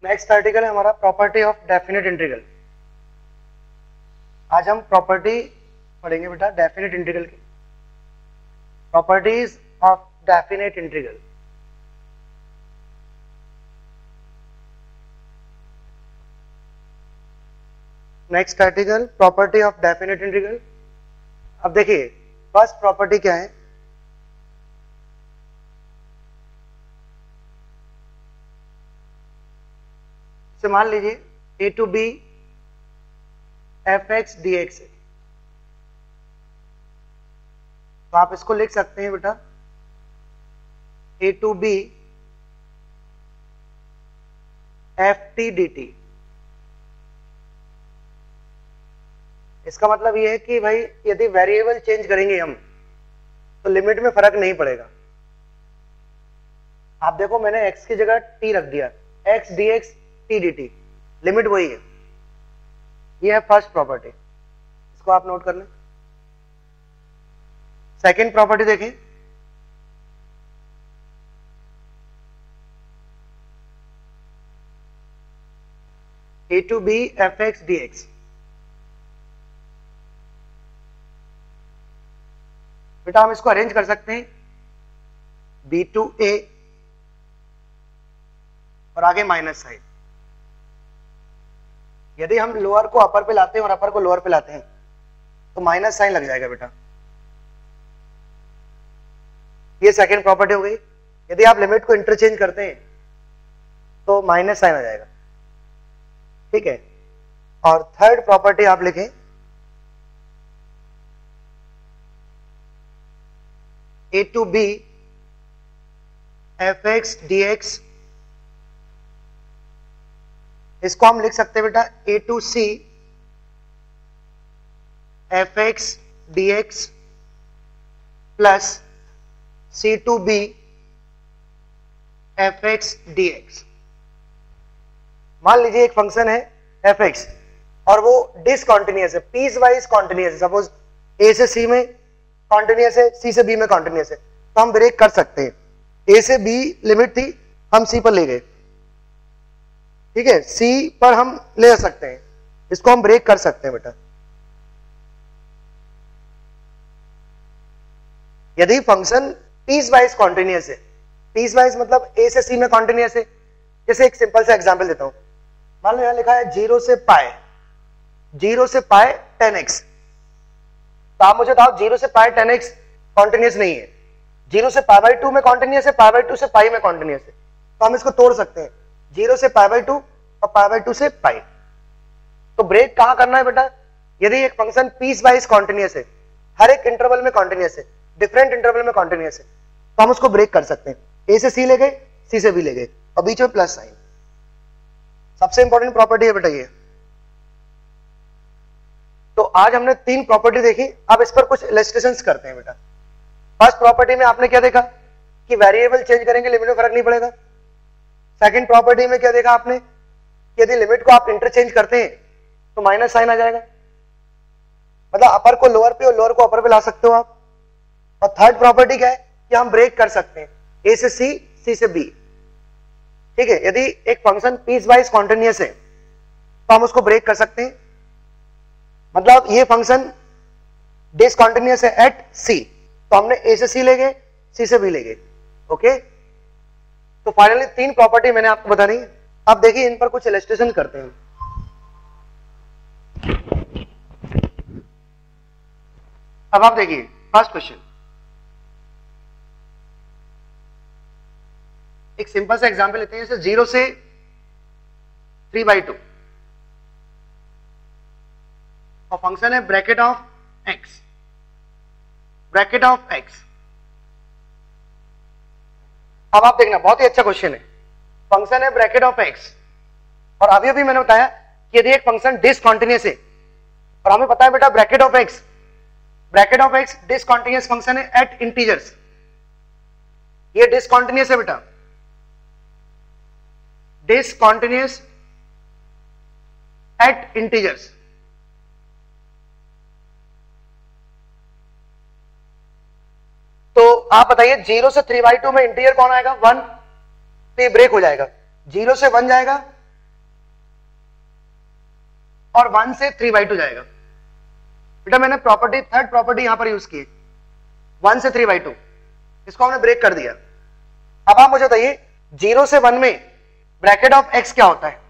Next article है हमारा property of definite integral. आज हम प्रॉपर्टी पढ़ेंगे बेटा डेफिनेट इंटीग्रल की, properties of definite integral. Next article property of definite integral. अब देखिए फर्स्ट प्रॉपर्टी क्या है, मान लीजिए a to b fx dx है, तो आप इसको लिख सकते हैं बेटा a to b ft dt। इसका मतलब ये है कि भाई यदि वेरिएबल चेंज करेंगे हम तो लिमिट में फर्क नहीं पड़ेगा। आप देखो मैंने x की जगह t रख दिया, x dx t dt, limit वही है। ये है फर्स्ट प्रॉपर्टी, इसको आप नोट कर लें। सेकंड प्रॉपर्टी देखें, a to b fx dx। बेटा हम इसको अरेंज कर सकते हैं b टू a और आगे माइनस साइन। यदि हम लोअर को अपर पे लाते हैं और अपर को लोअर पे लाते हैं तो माइनस साइन लग जाएगा बेटा। ये सेकंड प्रॉपर्टी हो गई। यदि आप लिमिट को इंटरचेंज करते हैं तो माइनस साइन आ जाएगा, ठीक है। और थर्ड प्रॉपर्टी आप लिखें a to b fx dx। इसको हम लिख सकते हैं बेटा a to c fx dx plus c to b fx dx। मान लीजिए एक फंक्शन है fx और वो डिसकंटिन्यूअस है, पीस वाइज कॉन्टिन्यूअस है। सपोज a से c में कॉन्टिन्यूअस है, c से b में कॉन्टिन्यूअस है, तो हम ब्रेक कर सकते हैं। a से b लिमिट थी, हम c पर ले गए, ठीक है, c पर हम ले सकते हैं, इसको हम ब्रेक कर सकते हैं बेटा। यदि फंक्शन पीस वाइज कॉन्टिन्यूअस है, पीस वाइज मतलब a से c में कॉन्टिन्यूअस है। जैसे एक सिंपल सा एग्जांपल देता हूं, मान लो यहां लिखा है 0 से पाई 10x। तो आप मुझे बताओ 0 से पाई 10x कॉन्टिन्यूअस नहीं है, 0 से पाई बाई 2 में कॉन्टिन्यूअस है, पाई बाई 2 से पाई में कॉन्टिन्यूअस है। तो हम इसको तोड़ सकते हैं 0 से पाई बाई 2 और पाई बाई 2 से पाई। तो ब्रेक कहां करना है बेटा, यदि एक फंक्शन पीस वाइज कॉन्टिन्यूअस है, हर एक इंटरवल में कॉन्टिन्यूअस है, डिफरेंट इंटरवल में कॉन्टिन्यूअस है, तो हम उसको ब्रेक कर सकते हैं। a से c ले गए, c से b ले गए और बीच में प्लस साइन। सबसे इंपॉर्टेंट प्रॉपर्टी है बेटा ये। तो आज हमने 3 प्रॉपर्टी देखी, अब इस पर कुछ इलस्ट्रेशंस करते हैं बेटा। फर्स्ट प्रॉपर्टी में आपने क्या देखा कि वेरिएबल चेंज करेंगे लिमिट में फर्क नहीं पड़ेगा। सेकंड प्रॉपर्टी में क्या देखा आपने, यदि लिमिट को आप इंटरचेंज करते हैं तो माइनस साइन आ जाएगा, मतलब अपर को लोअर पे और लोअर को अपर पे ला सकते हो आप। और थर्ड प्रॉपर्टी क्या है कि हम ब्रेक कर सकते हैं a से c, c से b, ठीक है। यदि एक फंक्शन पीस वाइज कॉन्टिन्यूअस है तो हम उसको ब्रेक कर सकते हैं, मतलब ये फंक्शन डिसकंटिन्यूअस है एट c, तो हमने a से c ले गए, c से b ले गए, ओके। तो फाइनली 3 प्रॉपर्टी मैंने आपको बता दी। अब देखिए इन पर कुछ इलस्ट्रेशन करते हैं। अब आप देखिए फर्स्ट क्वेश्चन, एक सिंपल सा एग्जांपल लेते हैं, जैसे 0 से 3/2 और फंक्शन है bracket of x, bracket of x। अब आप देखना बहुत ही अच्छा क्वेश्चन है। फंक्शन है ब्रैकेट ऑफ x और अभी अभी मैंने बताया कि यदि एक फंक्शन डिसकंटिन्यूअस है और हमें पता है बेटा bracket of x discontinuous function है एट इंटीजर्स। ये डिसकंटिन्यूअस है बेटा, डिसकंटिन्यूअस एट इंटीजर्स। तो आप बताइए 0 से 3/2 में इंटीजर कौन आएगा, 1, तो ये ब्रेक हो जाएगा। 0 से 1 जाएगा और 1 से 3/2 जाएगा। बेटा मैंने प्रॉपर्टी, थर्ड प्रॉपर्टी यहां पर यूज की, 1 से 3/2, इसको हमने ब्रेक कर दिया। अब आप मुझे बताइए 0 से 1 में ब्रैकेट ऑफ x क्या होता है?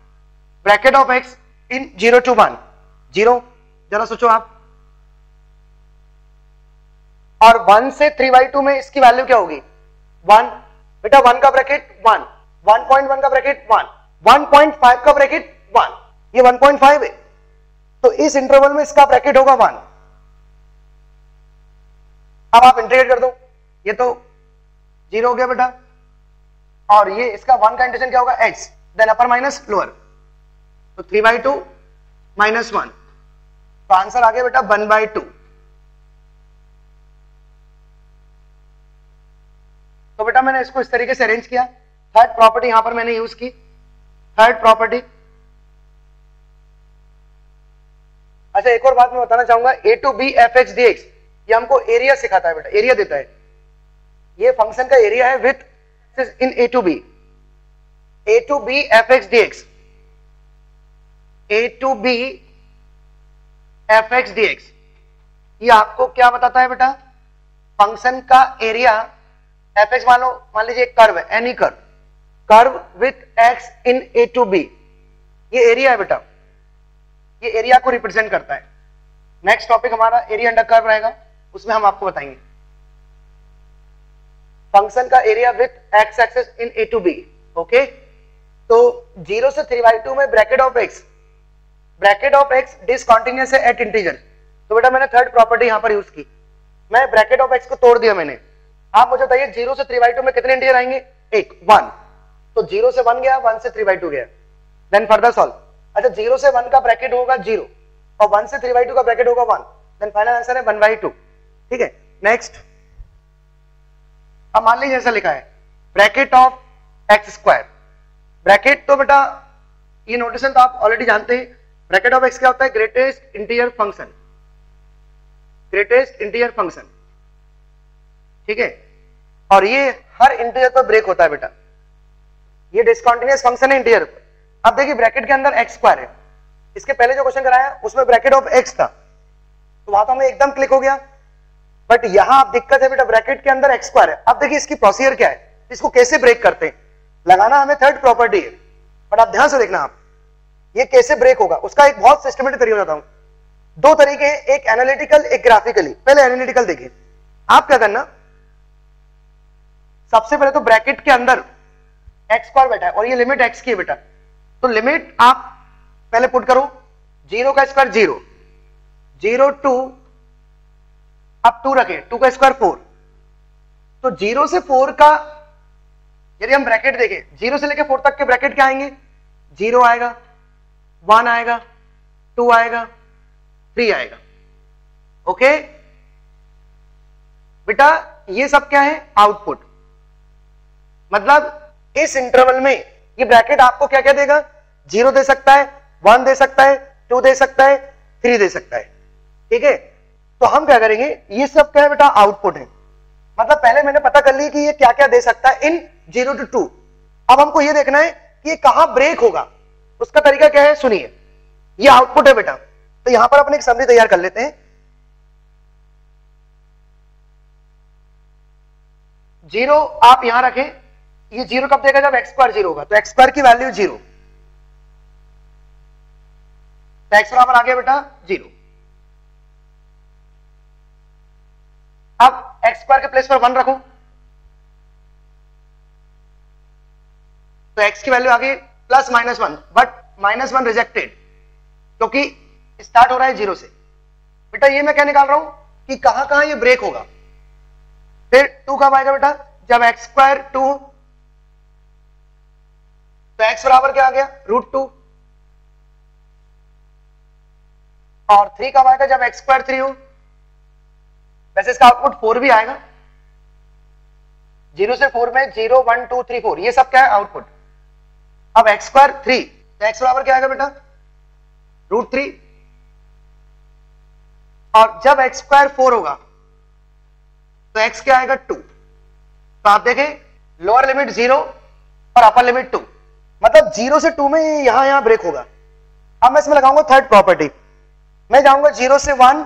Bracket of x in 0 to 1 0, जरा सोचो आप, और 1 से 3/2 में इसकी वैल्यू क्या होगी? 1। बेटा 1 का ब्रैकेट 1, 1.1 का ब्रैकेट 1, 1.5 का ब्रैकेट 1, ये 1.5 है, तो इस इंटरवल में इसका ब्रैकेट होगा 1। अब आप इंटीग्रेट कर दो, ये तो 0 हो गया बेटा, और ये इसका 1 का इंटीग्रेशन क्या होगा? x, then upper minus lower, तो 3/2 -1, तो आंसर आ गया बेटा 1/2। तो बेटा मैंने इसको इस तरीके से अरेंज किया, थर्ड प्रॉपर्टी यहां पर मैंने यूज की, थर्ड प्रॉपर्टी। अच्छा एक और बात मैं बताना चाहूंगा, a to b fx dx, ये हमको एरिया सिखाता है बेटा, एरिया देता है, ये फंक्शन का एरिया है with in a to b fx dx, a to b fx dx, ये आपको क्या बताता है बेटा? फंक्शन का एरिया, fx मान लीजिए एक कर्व है, any curve with x in a to b, ये एरिया है बेटा, ये एरिया को रिप्रेजेंट करता है। नेक्स्ट टॉपिक हमारा एरिया अंडर कर्व रहेगा, उसमें हम आपको बताएंगे फंक्शन का area with x axis in a to b। Okay, तो 0 से 3/2 में ब्रैकेट ऑफ x डिसकंटीन्यूअस है एट इंटीजर, तो बेटा मैंने थर्ड प्रॉपर्टी यहां पर यूज की, मैं ब्रैकेट ऑफ x को तोड़ दिया मैंने। आप मुझे बताइए 0 से 3/2 में कितने इंटीजर आएंगे? 1, तो 0 से 1 गया, 1 से 3/2 गया, देन फर्दर सॉल्व। अच्छा 0 से 1 का ब्रैकेट होगा 0 और 1 से 3/2 का ब्रैकेट होगा 1, देन फाइनल आंसर है 1/2। ठीक है, नेक्स्ट अब मान लीजिए ऐसा लिखा है ब्रैकेट ऑफ x², ब्रैकेट तो बेटा ये नोटेशन तो आप ऑलरेडी जानते हैं, ब्रैकेट ऑफ x क्या होता है? Greatest integer function, greatest integer function. ठीक है, और ये हर इंटीजर पर ब्रेक होता है बेटा, ये डिसकंटीन्यूअस फंक्शन है इंटीजर पर। अब देखिए ब्रैकेट के अंदर x² है, इसके पहले जो क्वेश्चन कराया उसमें ब्रैकेट ऑफ x था, तो वहां तो हमें एकदम क्लिक हो गया, बट यहां आप दिक्कत है बेटा, ब्रैकेट के अंदर x² है। अब देखिए इसकी प्रोसीजर क्या है, इसको कैसे ब्रेक करते हैं, लगाना हमें थर्ड प्रॉपर्टी है, बट आप ध्यान से देखना, आप ये कैसे ब्रेक होगा उसका एक बहुत सिस्टमेटिक तरीका बताता हूं। दो तरीके हैं, एक एनालिटिकल एक ग्राफिकली। पहले एनालिटिकल देखिए, आप क्या करना, सबसे पहले तो ब्रैकेट के अंदर x² बैठा है और ये लिमिट x की है बेटा, तो लिमिट आप पहले पुट करो, 0 का स्क्वायर 0, 0 2, अब 2 रखें, 2 का स्क्वायर 4, तो 0 से 4 का यदि हम ब्रैकेट देखें, 0 से लेकर 4 तक के ब्रैकेट क्या आएंगे? 0 आएगा, 1 आएगा, 2 आएगा, 3 आएगा। ओके बेटा, ये सब क्या है? आउटपुट। मतलब इस इंटरवल में ये ब्रैकेट आपको क्या क्या देगा? 0 दे सकता है, 1 दे सकता है, 2 दे सकता है, 3 दे सकता है। ठीक है, तो हम क्या करेंगे, ये सब क्या है बेटा? आउटपुट है। मतलब पहले मैंने पता कर ली कि ये क्या क्या दे सकता है इन 0 to 2। अब हमको ये देखना है कि ये कहां ब्रेक होगा, उसका तरीका क्या है, सुनिए। ये आउटपुट है बेटा, तो यहां पर अपने एक समरी तैयार कर लेते हैं। 0 आप यहां रखें, ये 0 कब देगा? जब x² 0 होगा, तो x² की वैल्यू 0, तो x बराबर आ गया बेटा 0। अब x² के प्लेस पर 1 रखो, तो x की वैल्यू आ गई +-1, बट -1 रिजेक्टेड, क्योंकि स्टार्ट हो रहा है 0 से। बेटा ये मैं क्या निकाल रहा हूं कि कहां कहां ये ब्रेक होगा। फिर 2 कब आएगा बेटा? जब x² 2, तो x बराबर क्या आ गया? √2। और 3 कब आएगा? जब x² 3 हो। वैसे इसका आउटपुट 4 भी आएगा, 0 से 4 में 0 1 2 3 4, ये सब क्या है? आउटपुट। अब x² 3, तो x बराबर क्या आएगा बेटा? √3। और जब x² 4 होगा, तो x क्या आएगा? 2। तो आप देखें लोअर लिमिट 0 और अपर लिमिट 2, मतलब 0 से 2 में यहां ब्रेक होगा। अब मैं इसमें लगाऊंगा थर्ड प्रॉपर्टी, मैं जाऊंगा 0 से 1,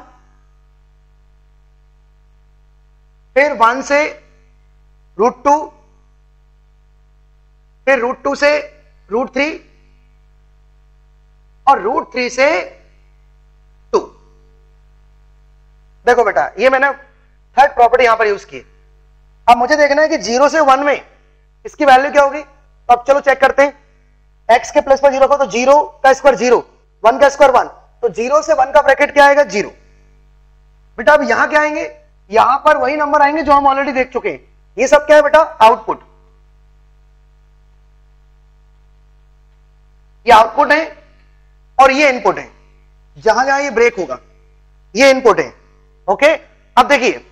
फिर 1 से √2, फिर √2 से √3 और √3 से 2। देखो बेटा ये मैंने थर्ड प्रॉपर्टी यहां पर यूज की। अब मुझे देखना है कि 0 से 1 में इसकी वैल्यू क्या होगी। तो अब चलो चेक करते हैं, x के प्लस पर 0 को तो 0 का स्क्वायर 0, 1 का स्क्वायर 1, तो 0 से 1 का ब्रैकेट क्या आएगा 0। बेटा अब यहां क्या आएंगे, यहां पर वही नंबर आएंगे जो हम ऑलरेडी देख चुके हैं। ये सब क्या है बेटा, आउटपुट, ये आउटपुट है और ये इनपुट है। जहां जहां ये ब्रेक होगा ये इनपुट है। ओके, अब देखिए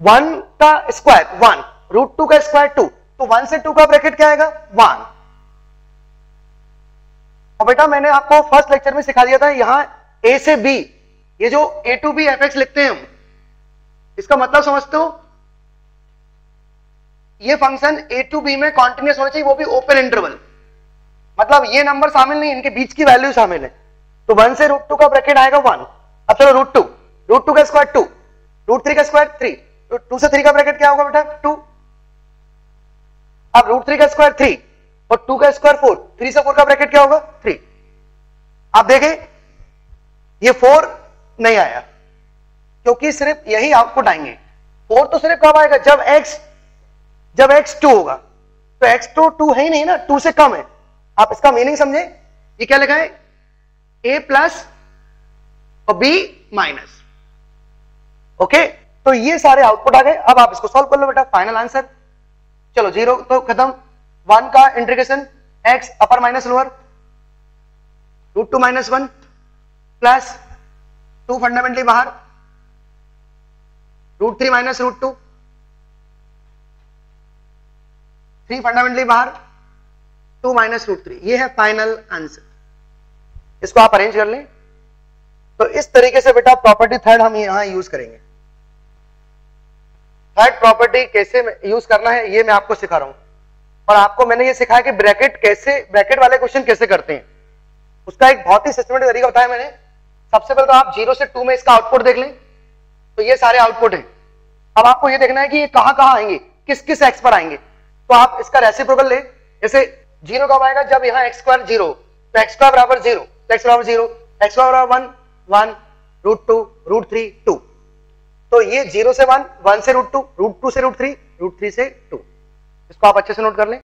1 का स्क्वायर 1, √2 का स्क्वायर 2, तो 1 से 2 का ब्रैकेट क्या आएगा 1। और बेटा मैंने आपको फर्स्ट लेक्चर में सिखा दिया था, यहां a से b, ये जो a to b fx लिखते हैं हम, इसका मतलब समझते हो, ये फंक्शन a to b में कॉन्टिन्यूस होना चाहिए, वो भी ओपन इंटरवल, मतलब ये नंबर शामिल नहीं, इनके बीच की वैल्यू शामिल है। तो 1 से √2 का ब्रैकेट आएगा 1। अब चलो √2 का स्क्वायर 2, √3 का स्क्वायर 3, तो 2 से 3 का ब्रैकेट क्या होगा बेटा 2। अब √3 का स्क्वायर 3 और 2 का स्क्वायर 4, 3 से 4 का ब्रैकेट क्या होगा 3। आप देखें ये 4 नहीं आया क्योंकि सिर्फ यही आउटपुट आएंगे। 4 तो सिर्फ कब आएगा जब x 2 होगा, तो x तो 2 है ही नहीं ना, 2 से कम है। आप इसका मीनिंग समझे, ये क्या लिखा है a प्लस और b माइनस। ओके, तो ये सारे आउटपुट आ गए। अब आप इसको सॉल्व कर लो बेटा, फाइनल आंसर। चलो 0 तो खत्म, 1 का इंटीग्रेशन x अपर माइनस लोअर, √2 - 1 प्लस 2 फंडामेंटली बाहर, √3 - √2, 3 फंडामेंटली बाहर, 2 - √3। ये है फाइनल आंसर। इसको आप अरेंज कर लें। तो इस तरीके से बेटा प्रॉपर्टी थर्ड हम यहां यूज करेंगे। थर्ड प्रॉपर्टी कैसे यूज करना है ये मैं आपको सिखा रहा हूं, और आपको मैंने ये सिखाया कि ब्रैकेट वाले क्वेश्चन कैसे करते हैं, उसका एक बहुत ही सिस्टमेटिक तरीका बताया मैंने। सबसे पहले तो आप 0 से 2 में इसका आउटपुट देख लें, तो ये सारे आउटपुट हैं। अब आपको ये देखना है कि ये कहां कहां आएंगे, किस किस एक्स पर आएंगे। तो आप इसका रेसिप्रोकल ले, जैसे 0 कब आएगा जब यहां x स्क्वायर 0, तो x स्क्वायर बराबर 0, तो x बराबर 0, x बराबर 1 1, √2 √3 2। तो ये 0 से 1, 1 से √2, √2 से √3, √3 से 2। इसको आप अच्छे से नोट कर लें।